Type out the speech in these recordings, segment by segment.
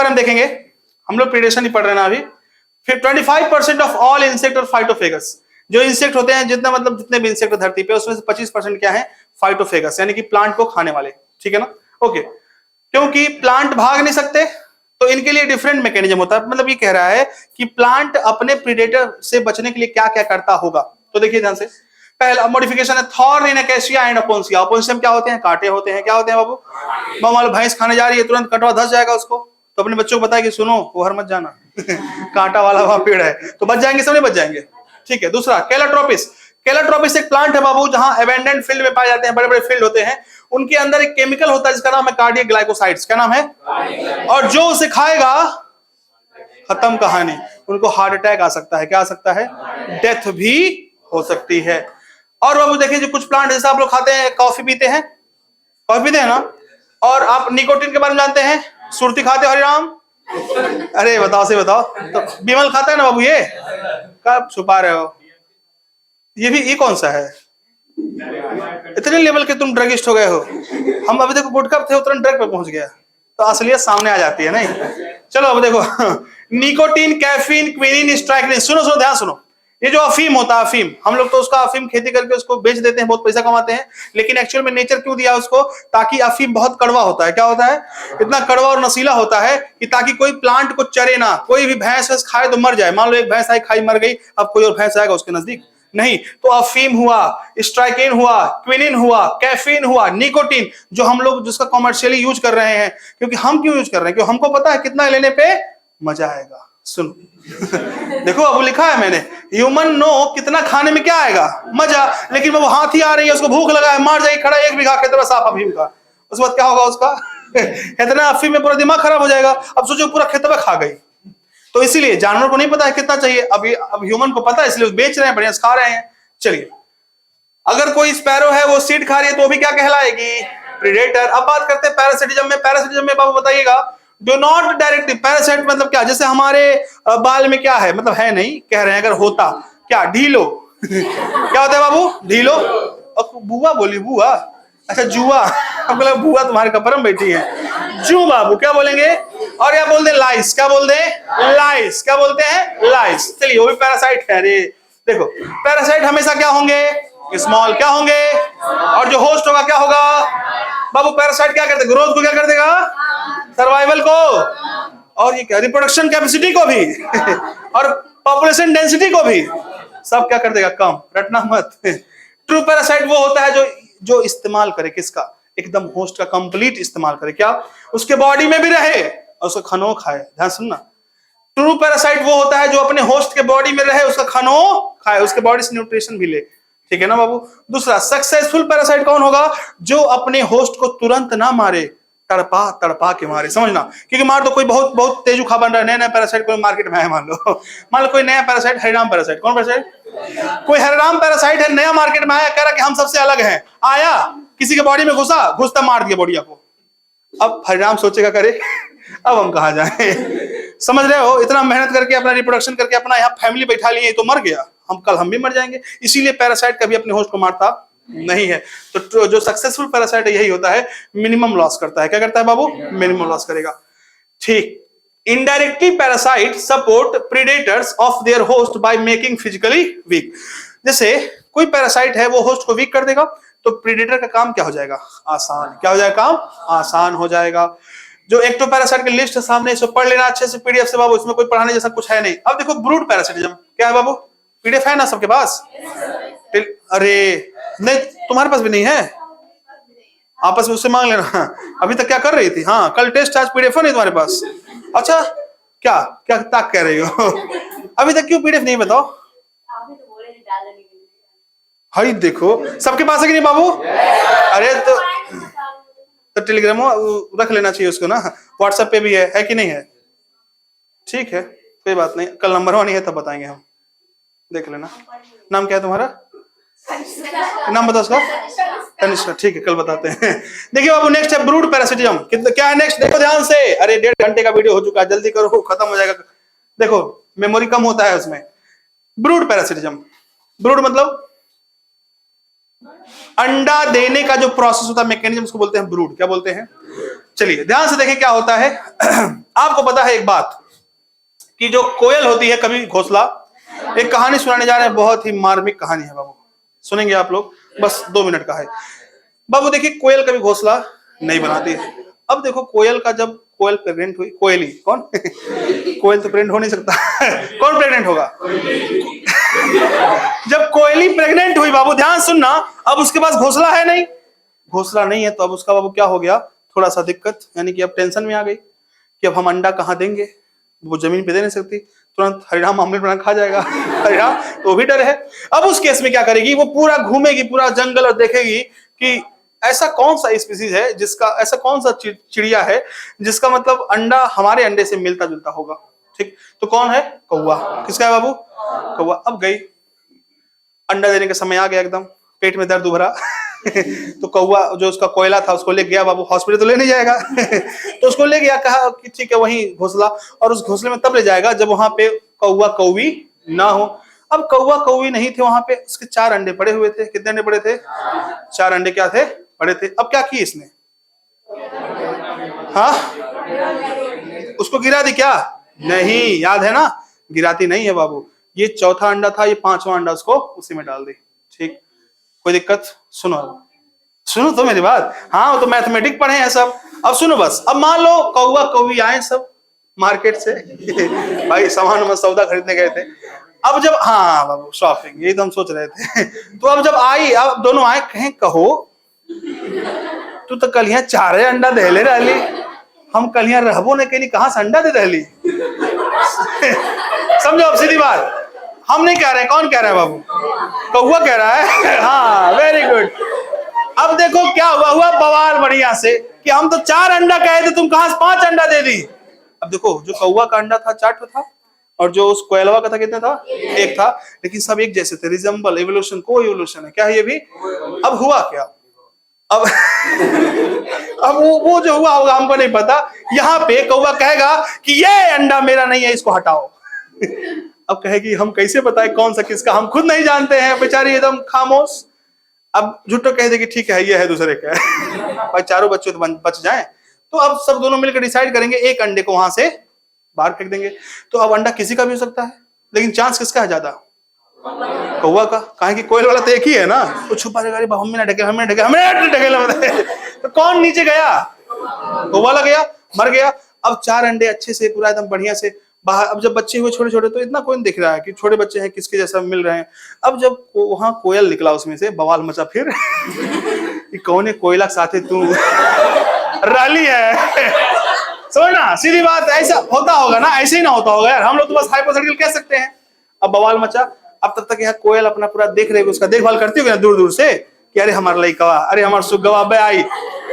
बारे में देखेंगे, हम लोग प्रीडेशन ही पढ़ रहे हैं ना अभी। फिर 25% ऑफ ऑल इंसेक्ट और फाइटोफेगस, जो इंसेक्ट होते हैं जितने मतलब जितने भी इंसेक्ट धरती पे, उसमें से 25% क्या है, फाइटोफेगस, यानी कि प्लांट को खाने वाले, ठीक है ना। ओके, क्योंकि प्लांट भाग नहीं सकते तो इनके लिए डिफरेंट मैकेनिज्म होता है। मतलब ये कह रहा है कि प्लांट अपने प्रीडेटर से बचने के लिए क्या क्या करता होगा। तो देखिए ध्यान से, पहला मॉडिफिकेशन है थॉर्न इन अकेसिया एंड अपोन्सिया। अपोन्सियम क्या होते हैं, कांटे होते हैं। क्या होते हैं बाबू, मान लो भैंस खाने जा रही है, तुरंत कटवा धस जाएगा उसको, तो अपने बच्चों को बताया कि सुनो वो हर मत जाना कांटा वाला वहां पेड़ है, तो बच जाएंगे, सब नहीं बच जाएंगे, ठीक है। दूसरा कैलाट्रोपिस। कैलाट्रोपिस एक प्लांट है बाबू जहां एबेंडेंट फील्ड में पाए जाते हैं, बड़े बड़े फील्ड होते हैं, उनके अंदर एक केमिकल होता है जिसका नाम है कार्डियक ग्लाइकोसाइड्स। क्या नाम है, और जो उसे खाएगा खत्म कहानी, उनको हार्ट अटैक आ सकता है। क्या आ सकता है, डेथ भी हो सकती है। और बाबू देखिए, जो कुछ प्लांट जैसे आप लोग खाते हैं, कॉफी पीते हैं, कॉफी पीते हैं ना, और आप निकोटीन के बारे में जानते हैं, सुरती खाते हो हरिराम, अरे बताओ से बताओ, तो बिमल खाता है ना बाबू, ये कब छुपा रहे हो, ये कौन सा है, इतने लेवल के तुम ड्रगिस्ट हो गए हो। हम अभी देखो गुटखा थे, उतना ड्रग पे पहुंच गया, तो असलियत सामने आ जाती है नहीं। चलो अब देखो निकोटीन, कैफीन, क्विनिन, स्ट्राइक्निन। सुनो सुनो ध्यान सुनो, ये जो अफीम होता है, अफीम, हम लोग तो उसका अफीम खेती करके उसको बेच देते हैं, बहुत पैसा कमाते हैं, लेकिन एक्चुअल में नेचर क्यों दिया उसको, ताकि अफीम बहुत कड़वा होता है। क्या होता है, इतना कड़वा और नशीला होता है कि ताकि कोई प्लांट को चरे ना, कोई भी भैंस वैंस खाए तो मर जाए। मान लो एक भैंस आई खाई मर गई, अब कोई और भैंस आएगा उसके नजदीक नहीं। तो अफीम हुआ, स्ट्राइकिन हुआ, क्विनिन हुआ, कैफीन हुआ, निकोटीन, जो हम लोग जिसका कॉमर्शियली यूज कर रहे हैं। क्योंकि हम क्यों यूज कर रहे हैं, क्योंकि हमको पता है कितना लेने पे मजा आएगा। सुनो देखो अब लिखा है मैंने, ह्यूमन नो कितना खाने में क्या आएगा, मजा, लेकिन वो हाथी आ रही है, उसको भूख लगा है, मार जाएगी खड़ा 1 बीघा खेत में साफ अफीम का, उस बाद क्या होगा उसका इतना अफीम में पूरा दिमाग खराब हो जाएगा। अब सोचो पूरा खेत में खा गई। तो इसीलिए जानवर को नहीं पता है कितना चाहिए, अब ह्यूमन को पता है, इसलिए बेच रहे हैं, बढ़िया खा रहे हैं। चलिए, अगर कोई स्पैरो है वो सीड खा रही है तो भी क्या कहलाएगी, प्रीडेटर। अब बात करते हैं पैरासिटिज्म में। पैरासिटिज्म में बाबू बताइएगा, डू नॉट डायरेक्टली, पैरासाइट मतलब क्या, जैसे हमारे बाल में क्या है, मतलब है नहीं, कह रहे हैं अगर होता क्या, ढीलो क्या होता है बाबू, ढीलो, बुआ बोली, बुआ, अच्छा जुआ, हमको लगा बुआ तुम्हारे कपड़े में बैठी है, जू बाबू क्या बोलेंगे। और क्या बोलते हैं, लाइस। क्या बोलते हैं, लाइस। क्या बोलते हैं, लाइस। चलिए वो भी पैरासाइट है। अरे देखो, पैरासाइट हमेशा क्या होंगे, स्मॉल, क्या होंगे, और जो होस्ट होगा क्या होगा बाबू, पैरासाइट क्या करते, ग्रोथ को क्या कर देगा, सर्वाइवल को, और ये क्या, रिप्रोडक्शन कैपेसिटी को भी और पॉपुलेशन डेंसिटी को भी, सब क्या कर देगा, कम, रटना मत। ट्रू पैरासाइट वो होता है जो इस्तेमाल करे किसका, एकदम होस्ट का कंप्लीट इस्तेमाल करे, क्या उसके बॉडी में भी रहे और उसका खानो खाए। ध्यान सुनना, ट्रू पैरासाइट वो होता है जो अपने होस्ट के बॉडी में रहे, उसका खानो खाए, उसके बॉडी से न्यूट्रिशन भी ले, ठीक है ना बाबू। दूसरा सक्सेसफुल पैरासाइट कौन होगा, जो अपने होस्ट को तुरंत ना मारे, तड़पा तड़पा के मारे, समझना, क्योंकि मार तो कोई बहुत बहुत तेजुखा बन रहा है, नया पैरासाइट कोई मार्केट में है, मान लो कोई नया पैरासाइट, हरिराम पैरासाइट, कौन पैरासाइट, कोई हरिराम पैरासाइट है, नया मार्केट में आया, कह रहा कि हम सबसे अलग हैं, आया किसी के बॉडी में घुसता मार दिया बढ़िया को। अब हरिराम सोचेगा करे अब हम कहा जाए, समझ रहे हो, इतना मेहनत करके अपना रिप्रोडक्शन करके अपना यहाँ फैमिली बैठा लिए, तो मर गया, हम भी मर जाएंगे। इसीलिए पैरासाइट कभी अपने होस्ट को मारता नहीं है। तो जो सक्सेसफुल पैरासाइट है यही होता है, मिनिमम लॉस करता है। क्या करता है बाबू, मिनिमम लॉस करेगा, ठीक। Indirectly parasite support predators of their host by making physically weak. जैसे कोई पैरासाइट है वो होस्ट को वीक कर देगा, तो प्रीडेटर का काम क्या हो जाएगा, आसान। क्या हो जाएगा, काम आसान हो जाएगा। जो एक्टोपैरासाइट की लिस्ट है सामने, इसको पढ़ लेना अच्छे से पीडीएफ से बाबू, इसमें कोई पढ़ाने जैसा कुछ है नहीं। अब देखो ब्रूड पैरासिटिज्म क्या है बाबू, पीडीएफ है ना सबके पास, अरे नहीं तुम्हारे पास भी नहीं है, आपस में उससे मांग लेना। अभी तक क्या कर रही थी, हाँ कल टेस्ट, आज पीडीएफ नहीं तुम्हारे पास, अच्छा क्या क्या ताक कह रही हो अभी तक क्यों पीडीएफ नहीं, बताओ। हाई देखो सबके पास है कि नहीं बाबू, अरे तो टेलीग्राम रख लेना चाहिए उसको ना, व्हाट्सएप पे भी है कि नहीं है, ठीक है कोई बात नहीं, कल नंबर 1 है तब बताएंगे हम, देख लेना। नाम क्या है तुम्हारा, नाम बताओ उसका, तनिष्का, ठीक है कल बताते हैं। देखिए बाबू नेक्स्ट है ब्रूड पैरासिटिज्म, क्या है नेक्स्ट, देखो ध्यान से, अरे 1.5 घंटे का वीडियो हो चुका है, जल्दी करो खत्म हो जाएगा, देखो मेमोरी कम होता है उसमें। ब्रूड पैरासिटिज्म, ब्रूड मतलब अंडा देने का जो प्रोसेस होता है, मैकेनिज्म, उसको बोलते हैं ब्रूड। क्या बोलते हैं? चलिए ध्यान से देखें क्या होता है। आपको पता है एक बात कि जो कोयल होती है कभी घोंसला, एक कहानी सुनाने जा रहे हैं, बहुत ही मार्मिक कहानी है बाबू, सुनेंगे आप लोग, बस 2 मिनट का है बाबू। देखिए कोयल कभी घोंसला नहीं बनाती है। अब देखो कोयल का, जब कोयल प्रेग्नेंट हुई, कोयली कौन कोयल तो प्रेग्नेंट हो नहीं सकता कौन प्रेग्नेंट होगा? जब कोयली प्रेग्नेंट हुई बाबू, ध्यान सुनना, अब उसके पास घोंसला है नहीं, घोंसला नहीं है, तो अब उसका बाबू क्या हो गया, थोड़ा सा दिक्कत, यानी कि अब टेंशन में आ गई कि अब हम अंडा कहाँ देंगे, वो जमीन पे दे नहीं सकती, तुरंत हरिराम आमलेट बना खा जाएगा हरिराम, तो भी डर है। अब उस केस में क्या करेगी, वो पूरा घूमेगी पूरा जंगल और देखेगी कि ऐसा कौन सा स्पीसीज है जिसका, ऐसा कौन सा चिड़िया है जिसका मतलब अंडा हमारे अंडे से मिलता जुलता होगा। ठीक, तो कौन है? कौवा। किसका है बाबू? कौवा। अब गई, अंडा देने का समय आ गया, एकदम पेट में दर्द उभरा तो कौवा जो उसका कोयला था उसको ले गया बाबू, हॉस्पिटल तो ले नहीं जाएगा तो उसको ले गया, कहा कि ठीक है वहीं घोंसला, और उस घोंसले में तब ले जाएगा जब वहां पे कौवा कौवी ना हो। अब कौवा कौवी नहीं थे वहां पे, उसके 4 अंडे पड़े हुए थे। कितने अंडे पड़े थे? 4 अंडे क्या थे? पड़े थे। अब क्या की इसने? हाँ, उसको गिरा दी क्या? नहीं, याद है ना, गिराती नहीं है बाबू। ये चौथा अंडा था, ये 5वां अंडा उसको उसी में डाल दी। ठीक, कोई दिक्कत? सुनो, सुनो तो मेरी बात। हाँ, वो तो मैथमेटिक्स पढ़े हैं सब। अब सुनो बस, अब मान लो कौवा कौवी आए सब मार्केट से भाई सामान सौदा खरीदने गए थे। अब जब, हाँ बाबू शॉपिंग, यही तो हम सोच रहे थे तो अब जब आई, अब दोनों आए, कहें कहो तू तो कल यहाँ 4 अंडा दे ले रही, हम कल यहाँ रहबो ने के लिए कहां से अंडा दे रही समझो, अब सीधी बात, हम नहीं कह रहे हैं, कौन कह रहा है बाबू? कौवा कह रहा है हाँ, वेरी गुड। अब देखो क्या हुआ, हुआ बवाल बढ़िया से कि हम तो 4 अंडा कहे थे, तुम कहां से 5 अंडा दे दी। अब देखो, जो कौवा का अंडा था 4 था, और जो उस कोयलवा का था कितना था? 1 था, लेकिन सब एक जैसे थे, रिजेंबल, एवोल्यूशन, को एवोल्यूशन है क्या है ये भी। अब हुआ क्या, अब अब वो जो हुआ होगा हमको नहीं पता। यहाँ पे कौवा कहेगा कि ये अंडा मेरा नहीं है, इसको हटाओ अब कहेगी हम कैसे बताए कौन सा किसका, हम खुद नहीं जानते हैं, बेचारी एकदम खामोश। अब झूठो कह दे कि ठीक है ये है दूसरे का भाई, चारों बच्चे तो बच जाएं। तो अब सब दोनों मिलकर डिसाइड करेंगे, एक अंडे को वहां से बाहर फेंक देंगे। तो अब अंडा किसी का भी हो सकता है, लेकिन चांस किसका है ज्यादा? कौवा का। कहा कि कोयल वाला तो एक ही है ना, वो छुपा रहेगा, हम ढके तो कौन नीचे गया? कौवा वाला गया, मर गया। अब 4 अंडे अच्छे से पूरा एकदम बढ़िया से बाहर। अब जब बच्चे हुए छोटे छोटे, तो इतना कोई नहीं दिख रहा है कि छोटे बच्चे हैं, किसके जैसा मिल रहे हैं। अब जब वहां कोयल निकला, उसमें से बवाल मचा फिर कि कौन है कोयला साथे तू राली है समझ ना, सीधी बात, ऐसा होता होगा ना, ऐसे ही ना होता होगा यार, हम लोग तो बस हाइपोथेटिकल कह सकते हैं। अब बवाल मचा। अब तब तक यहाँ कोयल अपना पूरा देख रहे, उसका देखभाल करती हुई दूर दूर से कि अरे हमारा लइकवा, अरे हमारा सुगवा बे आई।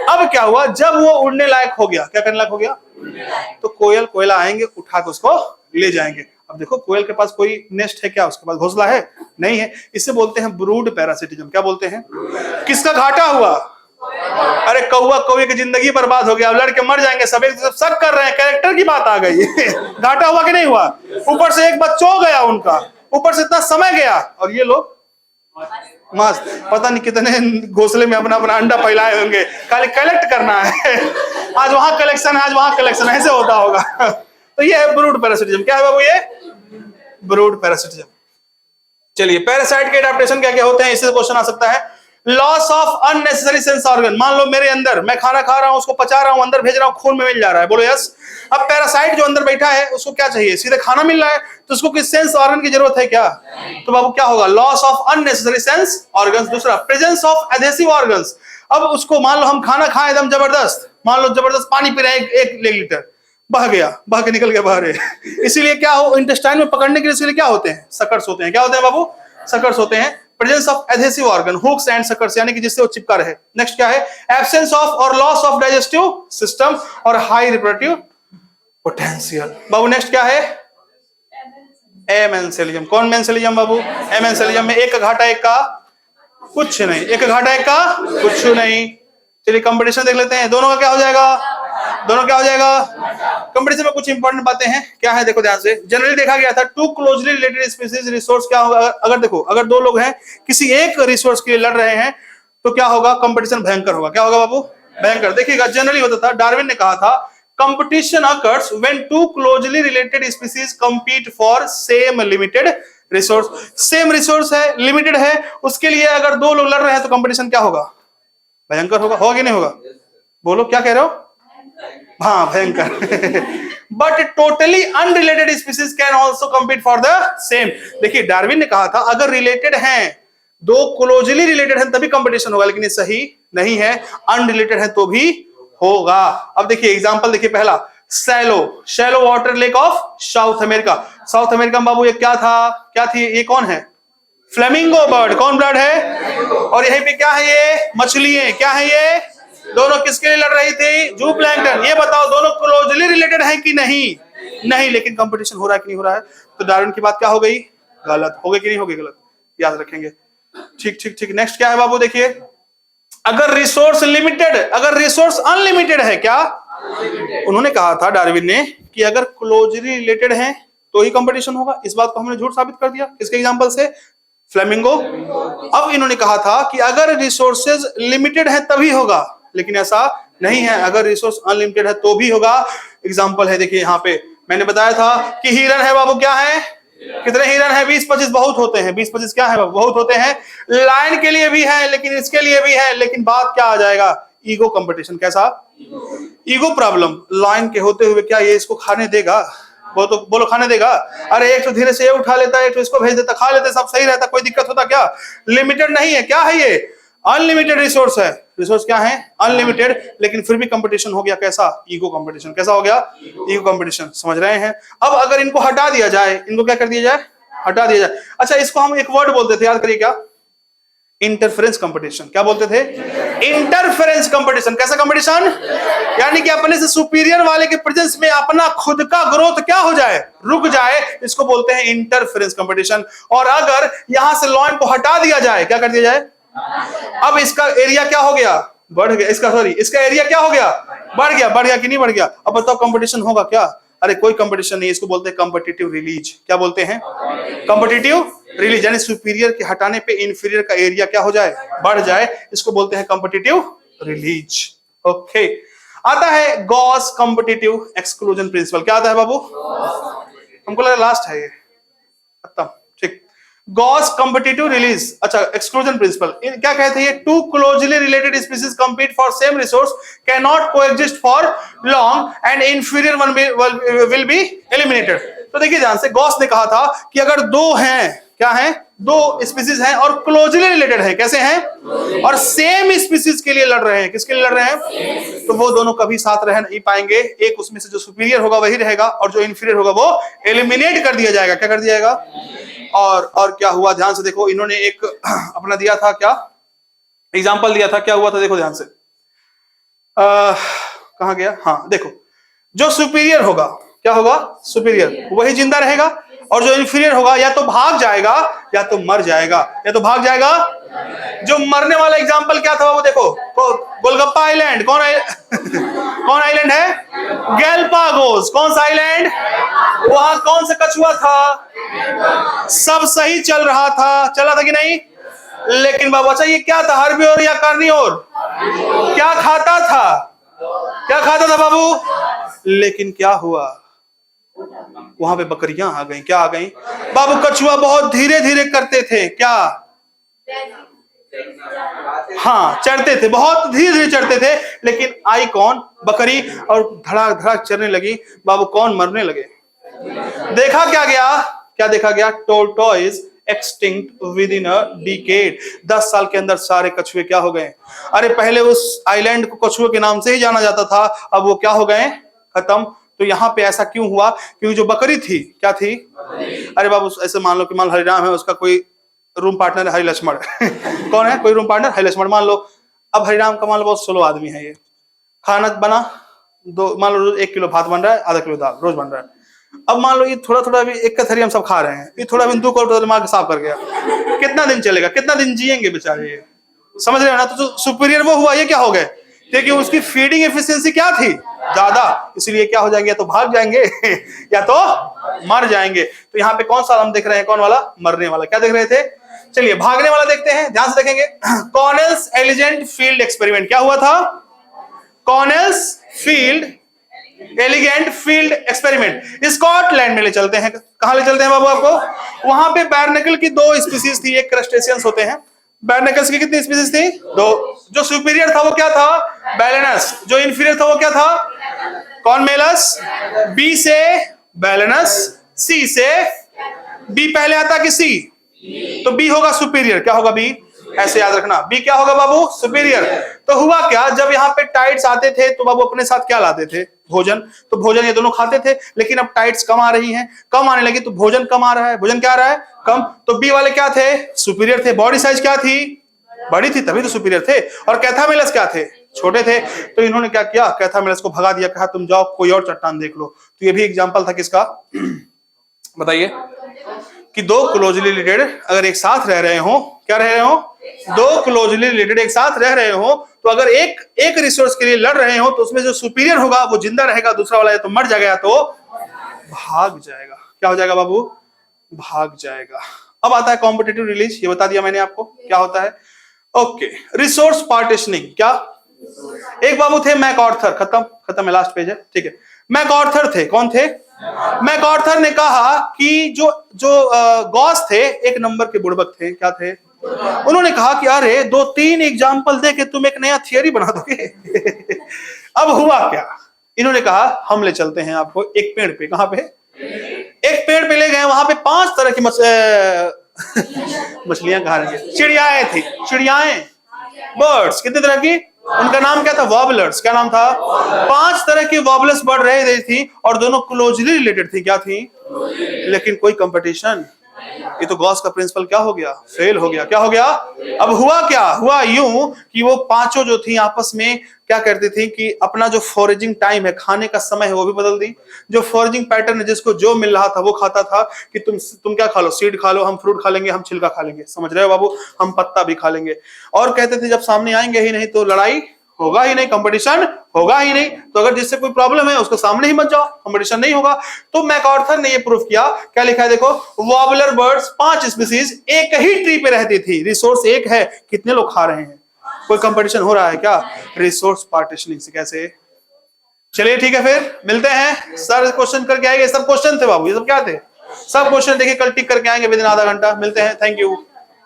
अब क्या हुआ, जब वो उड़ने लायक हो गया, क्या करने लायक हो गया, तो कोयला आएंगे, उठा के उसको ले जाएंगे। अब देखो कोयल के पास कोई नेस्ट है क्या, उसके पास घोंसला है नहीं है। इसे बोलते हैं ब्रूड पैरासिटिज्म। क्या बोलते हैं? किसका घाटा हुआ? अरे कौवा कौवे की जिंदगी बर्बाद हो गया, लड़के मर जाएंगे सब, एक शक कर रहे हैं, कैरेक्टर की बात आ गई घाटा हुआ कि नहीं हुआ? ऊपर से एक बच्चा हो गया उनका, ऊपर से इतना समय गया, और ये लोग मस्त पता नहीं कितने घोंसले में अपना अपना अंडा फैलाए होंगे, खाली कलेक्ट करना है आज वहां कलेक्शन है, आज वहां कलेक्शन, ऐसे होता होगा तो ये है ब्रूड पैरासिटिज्म। क्या है बाबू ये? Brood parasitism. चलिए पैरासाइट के एडाप्टेशन क्या क्या होते हैं, इससे क्वेश्चन आ सकता है। Loss of unnecessary sense organ. मान लो मेरे अंदर, मैं खाना खा रहा हूं, उसको पचा रहा हूं, अंदर भेज रहा हूं, खून में मिल जा रहा है, बोलो यस। अब पैरासाइट जो अंदर बैठा है उसको क्या चाहिए? सीधे खाना मिल रहा है, तो उसको किस सेंस ऑर्गन की जरूरत है क्या? तो बाबू क्या होगा? Loss of unnecessary sense organs. दूसरा प्रेजेंस ऑफ एडहेसिव ऑर्गन्स। अब उसको मान लो हम खाना खाएं एकदम जबरदस्त, मान लो जबरदस्त पानी पी रहे हैं 1 लीटर, बह गया, बह के निकल गया बाहर इसीलिए क्या हो, इंटेस्टाइन में पकड़ने के लिए इसलिए क्या होते हैं? सकर्स होते हैं। क्या होते हैं बाबू? सकर्स होते हैं। Presence of adhesive organ, hooks and suckers, यानी कि जिससे वो चिपका रहे। नेक्स्ट क्या है? एब्सेंस ऑफ और लॉस ऑफ डाइजेस्टिव सिस्टम और हाई रिप्रोडक्टिव पोटेंशियल। बाबू नेक्स्ट क्या है? एमेंसेलिज्म। कौन मेंसेलिज्म बाबू? एमेंसेलिज्म में एक का घाटा एक का कुछ नहीं, एक का घाटा एक का कुछ नहीं। चलिए कंपटीशन देख लेते हैं, दोनों का क्या हो जाएगा? दोनों क्या हो जाएगा? कंपटीशन में कुछ इंपॉर्टेंट बातें हैं, क्या है देखो ध्यान से। जनरली देखा गया था two closely related species resource क्या होगा, अगर देखो अगर 2 लोग हैं किसी एक रिसोर्स के लिए लड़ रहे हैं, तो क्या होगा, कंपटीशन भयंकर होगा। क्या होगा बाबू, भयंकर। देखिएगा जनरली होता था, डार्विन ने कहा था competition occurs when two closely related species compete for same limited resource. Same resource है, लिमिटेड है, उसके लिए अगर दो लोग लड़ रहे हैं तो कंपटीशन क्या होगा, भयंकर होगा। होगा कि नहीं होगा, बोलो क्या कह रहे हो, हाँ भयंकर। But totally unrelated species can also compete for the same. देखिए डार्विन ने कहा था अगर रिलेटेड हैं, दो क्लोजली रिलेटेड हैं तभी कंपटीशन होगा, लेकिन ये सही नहीं है, अनरिलेटेड है तो भी होगा। अब देखिए एग्जांपल देखिए, पहला shallow water lake of south America. South America में बाबू ये क्या था, क्या थी, ये कौन है, फ्लेमिंगो बर्ड। कौन बर्ड है, और यहीं पे क्या है, ये मछलियां, क्या है ये, दोनों किसके लिए लड़ रही थी, जू प्लैंकटन। ये बताओ दोनों क्लोजली रिलेटेड है कि नहीं, नहीं, लेकिन कंपटीशन हो रहा है कि नहीं हो रहा है। तो डार्विन की बात क्या हो गई, गलत हो गई कि नहीं हो गई, गलत, याद रखेंगे। ठीक ठीक ठीक, नेक्स्ट क्या है बाबू, देखिए अगर रिसोर्स लिमिटेड, अगर रिसोर्स अनलिमिटेड है, क्या उन्होंने कहा था डार्विन ने कि अगर क्लोजली रिलेटेड है तो ही कंपटीशन होगा। इस बात को हमने झूठ साबित कर दिया, किसके एग्जांपल से, फ्लेमिंगो। अब इन्होंने कहा था कि अगर रिसोर्सेज लिमिटेड है तभी होगा, लेकिन ऐसा नहीं है, अगर रिसोर्स अनलिमिटेड है तो भी होगा। एग्जांपल है देखिए यहाँ पे, मैंने बताया था कि हिरन है बाबू, क्या है, कितने हिरन है, 20-25 बहुत होते हैं, 20-25 क्या है बाबू, बहुत होते हैं। लायन के लिए भी है, लेकिन इसके लिए भी है, लेकिन बात क्या आ जाएगा, ईगो कंपटीशन। कैसा, ईगो प्रॉब्लम। लायन के होते हुए क्या ये इसको खाने देगा, वो तो बोलो खाने देगा, अरे एक तो धीरे से ये उठा लेता है, एक तो इसको भेज देता, खा लेते, सब सही रहता, कोई दिक्कत होता क्या। लिमिटेड नहीं है, क्या है ये, अनलिमिटेड रिसोर्स है। रिसोर्स क्या है, अनलिमिटेड, लेकिन फिर भी कंपटीशन हो गया, कैसा, ईगो कंपटीशन। कैसा हो गया, ईगो कंपटीशन, समझ रहे हैं। अब अगर इनको हटा दिया जाए, इनको क्या कर दिया जाए, हटा दिया जाए। अच्छा, इसको हम एक वर्ड बोलते थे, याद करिए, क्या, इंटरफेरेंस कंपटीशन। क्या बोलते थे, इंटरफेरेंस कंपटीशन। कैसा कंपटीशन, यानी कि अपने से सुपीरियर वाले के प्रेजेंस में अपना खुद का ग्रोथ क्या हो जाए, रुक जाए, इसको बोलते हैं इंटरफेरेंस कंपटीशन। और अगर यहां से लॉयन को हटा दिया जाए, क्या कर दिया जाए, अब इसका एरिया क्या हो गया, बढ़ गया, इसका एरिया क्या हो गया, बढ़ गया। बढ़ गया कि नहीं बढ़ गया। अब बताओ कंपटीशन होगा क्या, अरे कोई कंपटीशन नहीं, इसको बोलते हैं कॉम्पिटिटिव रिलीज। क्या बोलते हैं, कॉम्पिटिटिव रिलीज, यानी सुपीरियर के हटाने पे इंफीरियर का एरिया क्या हो जाए, बढ़ जाए, इसको बोलते हैं कॉम्पिटिटिव रिलीज। ओके, आता है गॉस कॉम्पिटिटिव एक्सक्लूजन प्रिंसिपल। क्या आता है बाबू, हमको लगा लास्ट है ये, खत्म, ठीक। गॉस कॉम्पिटिटिव रिलीज, अच्छा एक्सक्लूजन प्रिंसिपल क्या कहते हैं, two closely related species compete for same resource cannot coexist for long and inferior one will be eliminated। तो देखिए ध्यान से, गॉस ने कहा था कि अगर दो हैं, क्या है, दो स्पीसीज हैं और क्लोजली रिलेटेड है, कैसे हैं, और सेम स्पीसीज के लिए लड़ रहे हैं, किसके लिए लड़ रहे हैं, तो वो दोनों कभी साथ रह नहीं पाएंगे। एक उसमें से जो सुपीरियर होगा वही रहेगा, और जो इंफीरियर होगा वो एलिमिनेट कर दिया जाएगा। क्या कर दिया जाएगा, और क्या हुआ, ध्यान से देखो, इन्होंने एक अपना दिया था, क्या एग्जांपल दिया था, क्या हुआ था, देखो ध्यान से, कहां गया, हाँ देखो, जो सुपीरियर होगा, क्या होगा, सुपीरियर वही जिंदा रहेगा, और जो इंफीरियर होगा या तो भाग जाएगा या तो मर जाएगा, या तो भाग जाएगा। जो मरने वाला एग्जांपल क्या था वो देखो, गोलगप्पा आइलैंड, कौन आइलैंड है, गैलापागोस। कौन सा आइलैंड, वहां कौन सा कछुआ था, सब सही चल रहा था, चला था कि नहीं, लेकिन बाबू अच्छा ये क्या था, हर्बीवोर या कार्निवोर, क्या खाता था बाबू, लेकिन क्या हुआ, वहां पे बकरियां आ गई, क्या आ गई बाबू, कछुआ बहुत धीरे धीरे करते थे, क्या, हाँ चढ़ते थे, बहुत धीरे धीरे चढ़ते थे, लेकिन आई कौन, बकरी, और धड़ाक धड़ाक चढ़ने लगी बाबू, कौन मरने लगे। देखा क्या गया, क्या देखा गया, tortoise extinct within a decade. 10 साल के अंदर सारे कछुए क्या हो गए, अरे पहले उस आइलैंड को कछुए के नाम से ही जाना जाता था, अब वो क्या हो गए, खत्म। तो यहाँ पे ऐसा क्यों हुआ, क्योंकि जो बकरी थी, क्या थी, अरे बाबू ऐसे मान लो कि मान हरिराम है, उसका कोई रूम पार्टनर है हरि लक्ष्मण कौन है, कोई रूम पार्टनर हरि लक्ष्मण मान लो। अब हरिराम का मान लो बहुत 16 आदमी है, ये खाना बना, दो मान लो 1 किलो भात बन रहा है, आधा किलो दाल रोज बन रहा है। अब मान लो ये थोड़ा थोड़ा भी एक का थरी हम सब खा रहे हैं, ये थोड़ा बिंदु को दिमाग साफ कर गया, कितना दिन चलेगा, कितना दिन जिएंगे बेचारे, ये समझ रहे हो ना। तो सुपीरियर वो हुआ, ये क्या हो गए, क्योंकि उसकी फीडिंग एफिशिएंसी क्या थी, ज्यादा, इसलिए क्या हो जाएंगे, या तो भाग जाएंगे या तो मर जाएंगे। तो यहाँ पे कौन सा हम देख रहे हैं, कौन वाला, मरने वाला। क्या देख रहे थे, चलिए भागने वाला देखते हैं, ध्यान से देखेंगे। कॉर्नेल्स एलिजेंट फील्ड एक्सपेरिमेंट क्या हुआ था? Cornell's field elegant field experiment Scotland में ले चलते हैं। कहां ले चलते हैं बाबू आपको? वहां पे बैरनेकल की दो स्पीसीज थी, एक क्रस्टेशियंस होते हैं। बैरनेकल्स की कितनी स्पीसीज थी? दो। जो सुपीरियर था वो क्या था? बैलेनस। जो इंफीरियर था वो क्या था? कॉर्नमेलस। बी से बैलेनस, सी से, बी पहले आता कि सी? तो बी होगा सुपीरियर। क्या होगा बी? ऐसे याद रखना, बी क्या होगा बाबू? सुपीरियर। तो हुआ क्या, जब यहाँ पे टाइड्स आते थे तो बाबू अपने साथ क्या लाते थे? भोजन। तो भोजन ये दोनों खाते थे, लेकिन अब टाइड्स कम आ रही हैं, कम आने लगी तो भोजन कम आ रहा है। भोजन क्या आ रहा है? कम। तो बी वाले क्या थे? सुपीरियर थे। बॉडी साइज क्या थी? बड़ी थी, तभी तो सुपीरियर थे। और कैथामेलस क्या थे? छोटे थे। तो इन्होंने क्या किया? कैथामेलस को भगा दिया, कहा तुम जाओ कोई और चट्टान देख लो। तो ये भी एग्जाम्पल था किसका? बताइए। कि दो क्लोजली रिलेटेड अगर एक साथ रह रहे हो, क्या रह रहे हो? दो क्लोजली रिलेटेड एक साथ रह रहे हो, तो अगर एक रिसोर्स के लिए लड़ रहे हो तो उसमें जो सुपीरियर होगा वो जिंदा रहेगा, दूसरा वाला या तो मर जाएगा या तो भाग जाएगा। क्या हो जाएगा बाबू? भाग जाएगा। अब आता है कॉम्पिटिटिव रिलीज, ये बता दिया मैंने आपको क्या होता है। ओके, रिसोर्स पार्टीशनिंग क्या? एक बाबू थे मैकआर्थर, खत्म है, लास्ट पेज है, ठीक है। मैकआर्थर थे, कौन थे? मैकआर्थर ने कहा कि जो गॉस थे एक नंबर के बुड़बक थे, क्या थे? उन्होंने कहा कि अरे 2-3 एग्जाम्पल दे के तुम एक नया थियरी बना दोगे। अब हुआ क्या, इन्होंने कहा हम ले चलते हैं आपको एक पेड़ पे। कहां पे? एक पेड़ पे ले गए, वहां पे 5 तरह की मछलियां खा रही है, चिड़ियाएं थी, चिड़ियाएं, बर्ड्स। कितने तरह की? उनका नाम क्या था? वॉबलर्स। क्या नाम था? 5 तरह की वॉबलर्स बर्ड रही थी और दोनों क्लोजली रिलेटेड थी। क्या थी? लेकिन कोई कंपटीशन। ये तो गॉस का प्रिंसिपल क्या हो गया? फेल हो गया। क्या हो गया? अब हुआ क्या? हुआ यूं कि वो पांचों जो थी आपस में क्या करती थी कि अपना जो फॉरेजिंग टाइम है, खाने का समय है, वो भी बदल दी। जो फॉरेजिंग पैटर्न है, जिसको जो मिल रहा था वो खाता था। कि तुम क्या खा लो? सीड खा लो, हम फ्रूट खा लेंगे, हम छिलका खा लेंगे, समझ रहे हो बाबू? हम पत्ता भी खा लेंगे। और कहते थे जब सामने आएंगे ही नहीं तो लड़ाई होगा ही नहीं, कंपटीशन होगा ही नहीं। तो अगर जिससे कोई प्रॉब्लम है उसको सामने ही मत जाओ, कंपटीशन नहीं होगा। तो मैकआर्थर ने ये प्रूव किया। क्या लिखा है देखो? वॉबलर बर्ड्स 5 स्पीसीज एक ही ट्री पे रहती थी, रिसोर्स एक है, कितने लोग खा रहे हैं? कोई कंपटीशन हो रहा है क्या? रिसोर्स पार्टीशनिंग से। कैसे? चलिए ठीक है, फिर मिलते हैं। सर क्वेश्चन करके आएंगे, सब क्वेश्चन थे बाबू, ये सब क्या थे? सब क्वेश्चन देखिए कल टिक करके आएंगे विद इन आधा घंटा। मिलते हैं, थैंक यू।